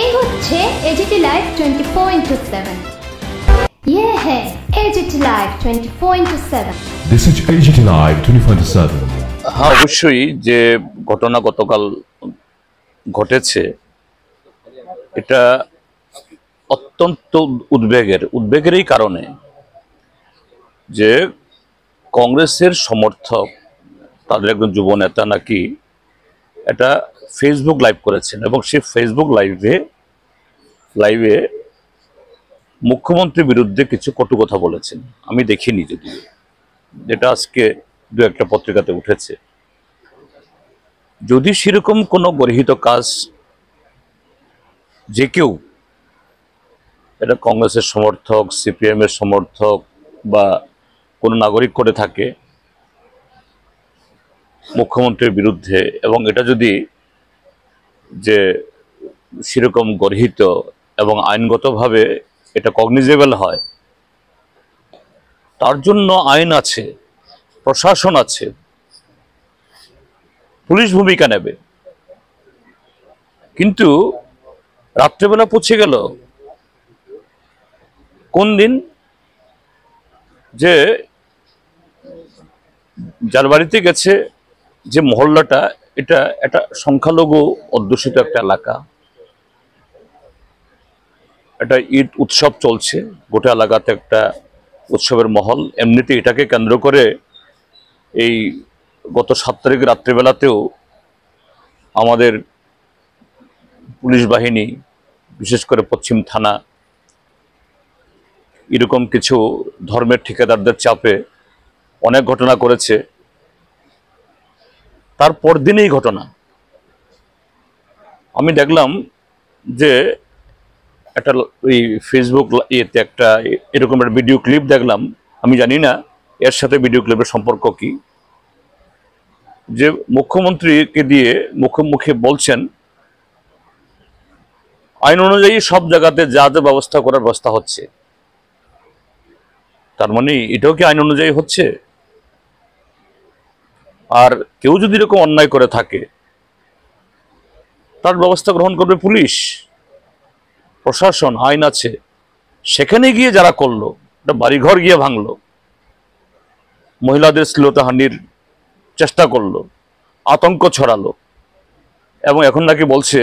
এই হচ্ছে AGT live 24/7। ये है AGT live 24/7। This is AGT Live 24/7। হ্যাঁ, অবশ্যই যে ঘটনা গতকাল ঘটেছে এটা অত্যন্ত উদ্বেগেরই কারণে যে কংগ্রেসের সমর্থক তাদের একজন যুব নেতা নাকি এটা ফেসবুক লাইভ করেছেন এবং সেই ফেসবুক লাইভে মুখ্যমন্ত্রীর বিরুদ্ধে কিছু কটু কথা বলেছেন। আমি দেখিনি যদিও, যেটা আজকে দু একটা পত্রিকাতে উঠেছে। যদি সেরকম কোনো গর্হিত কাজ যে কেউ, এটা কংগ্রেসের সমর্থক, সিপিএম এর সমর্থক বা কোনো নাগরিক করে থাকে মুখ্যমন্ত্রীর বিরুদ্ধে, এবং এটা যদি যে সেরকম গর্হিত এবং আইনগতভাবে এটা কগনিজেবল হয়, তার জন্য আইন আছে, প্রশাসন আছে, পুলিশ ভূমিকা নেবে। কিন্তু রাত্রেবেলা পৌঁছে গেল কোন দিন যে যার বাড়িতে গেছে, যে মহল্লাটা, এটা একটা সংখ্যালঘু অধ্যুষিত একটা এলাকা, একটা ঈদ উৎসব চলছে, গোটা এলাকাতে একটা উৎসবের মহল। এমনিতে এটাকে কেন্দ্র করে এই গত 7 তারিখ রাত্রিবেলাতেও আমাদের পুলিশ বাহিনী, বিশেষ করে পশ্চিম থানা, এরকম কিছু ধর্মের ঠিকাদারদের চাপে অনেক ঘটনা করেছে। তারপর দিনেই ঘটনা আমি দেখলাম যে একটা ওই ফেসবুক ইয়েতে একটা এরকম একটা ভিডিও ক্লিপ দেখলাম। আমি জানি না এর সাথে ভিডিও ক্লিপের সম্পর্ক কি, যে মুখ্যমন্ত্রীকে দিয়ে মুখে বলছেন আইন অনুযায়ী সব জায়গাতে যা যা ব্যবস্থা করার ব্যবস্থা হচ্ছে। তার মানে এটাও কি আইন অনুযায়ী হচ্ছে? আর কেউ যদি এরকম অন্যায় করে থাকে তার ব্যবস্থা গ্রহণ করবে পুলিশ, প্রশাসন, আইন আছে। সেখানে গিয়ে যারা করলো, একটা বাড়িঘর গিয়ে ভাঙলো, মহিলাদের শ্লীলতাহানির চেষ্টা করলো, আতঙ্ক ছড়ালো, এবং এখন নাকি বলছে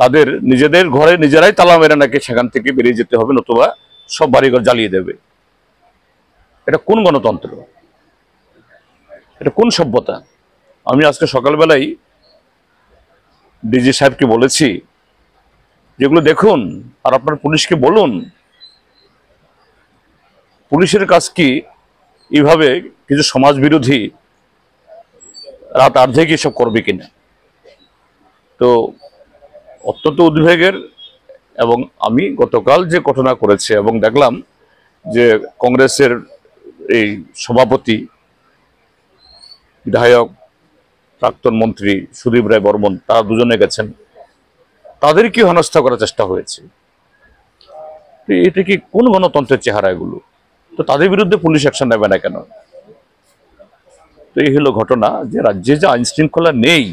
তাদের নিজেদের ঘরে নিজেরাই তালা মেরে নাকি সেখান থেকে বেরিয়ে যেতে হবে, নতুবা সব বাড়িঘর জ্বালিয়ে দেবে। এটা কোন গণতন্ত্র? এটা কোন সভ্যতা? আমি আজকে সকালবেলায় ডিজি সাহেবকে বলেছি, যেগুলো দেখুন আর আপনার পুলিশকে বলুন, পুলিশের কাজ কি এইভাবে কিছু সমাজ বিরোধী রাত আর্ধেক এসব করবে কিনা। তো অত্যন্ত উদ্বেগের। এবং আমি গতকাল যে ঘটনা করেছে এবং দেখলাম যে কংগ্রেসের এই সভাপতি, বিধায়ক, প্রাক্তন মন্ত্রী সুদীপ রায় বর্মন, তারা দুজনে গেছেন, তাদেরকে হেনস্থা করার চেষ্টা হয়েছে। এটা কি কোন গণতন্ত্রের চেহারা এগুলো? তো তাদের বিরুদ্ধে পুলিশ অ্যাকশন নেবে না কেন? তো এই হলো ঘটনা, যে রাজ্যে যে আইন শৃঙ্খলা নেই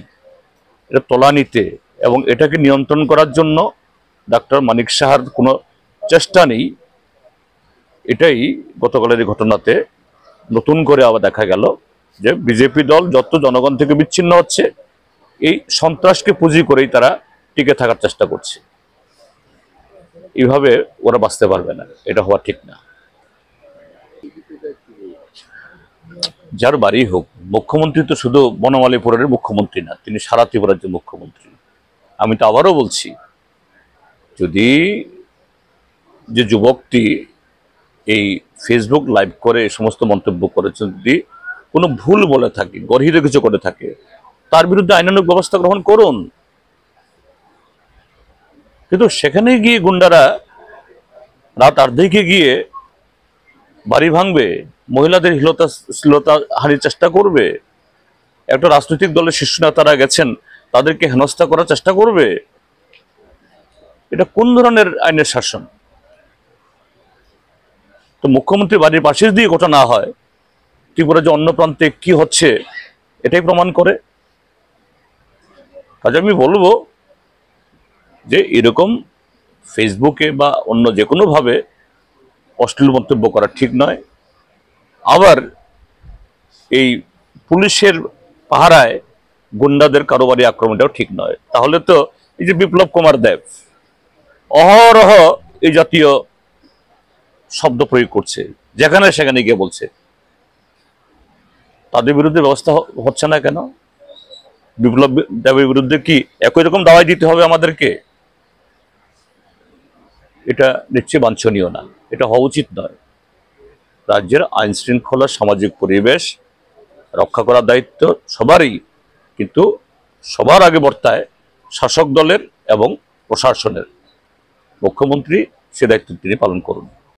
এটা তলানিতে, এবং এটাকে নিয়ন্ত্রণ করার জন্য ডাক্তার মানিক সাহার কোনো চেষ্টা নেই। এটাই গতকালের এই ঘটনাতে নতুন করে আবার দেখা গেল যে বিজেপি দল যত জনগণ থেকে বিচ্ছিন্ন হচ্ছে, এই সন্ত্রাসকে পুঁজি করেই তারা টিকে থাকার চেষ্টা করছে। এইভাবে ওরা বাঁচতে পারবে না, এটা হওয়া ঠিক না। যার বাড়ি হোক, মুখ্যমন্ত্রী তো শুধু বনমালীপুরের মুখ্যমন্ত্রী না, তিনি সারা ত্রিপুরার যে মুখ্যমন্ত্রী। আমি তো আবারও বলছি, যদি যে যুবকটি এই ফেসবুক লাইভ করে এই সমস্ত মন্তব্য করেছেন, যদি কোনো ভুল বলে থাকে, গর্হিত কিছু করে থাকে, তার বিরুদ্ধে আইনানুগ ব্যবস্থা গ্রহণ করুন। কিন্তু সেখানে গিয়ে গুন্ডারা রাত আর্ধেকে গিয়ে বাড়ি ভাঙবে, মহিলাদের শ্লীলতাহানির চেষ্টা করবে, একটা রাজনৈতিক দলের শীর্ষ নেতারা গেছেন তাদেরকে হেনস্থা করার চেষ্টা করবে। এটা কোন ধরনের আইনের শাসন? তো মুখ্যমন্ত্রী বাড়ির পাশে দিয়ে ঘটনা হয়, ত্রিপুরা যে অন্য প্রান্তে কি হচ্ছে এটাই প্রমাণ করে। কাজে আমি বলবো যে এরকম ফেসবুকে বা অন্য যে কোনোভাবে অশ্লীল মন্তব্য করা ঠিক নয়। আবার এই পুলিশের পাহারায় গুন্ডাদের কারোবারি আক্রমণটাও ঠিক নয়। তাহলে তো এই যে বিপ্লব কুমার দেব অহরহ এই জাতীয় শব্দ প্রয়োগ করছে, যেখানে সেখানে গিয়ে বলছে, তাদের বিরুদ্ধে ব্যবস্থা হচ্ছে না কেন? বিপ্লব দেবের বিরুদ্ধে কি একই রকম দাওয়াই দিতে হবে আমাদেরকে? এটা নিশ্চয়ই বাঞ্ছনীয় না, এটা হওয়া উচিত নয়। রাজ্যের আইন শৃঙ্খলা সামাজিক পরিবেশ রক্ষা করার দায়িত্ব সবারই, কিন্তু সবার আগে বর্তায় শাসক দলের এবং প্রশাসনের। মুখ্যমন্ত্রী সে দায়িত্ব তিনি পালন করুন।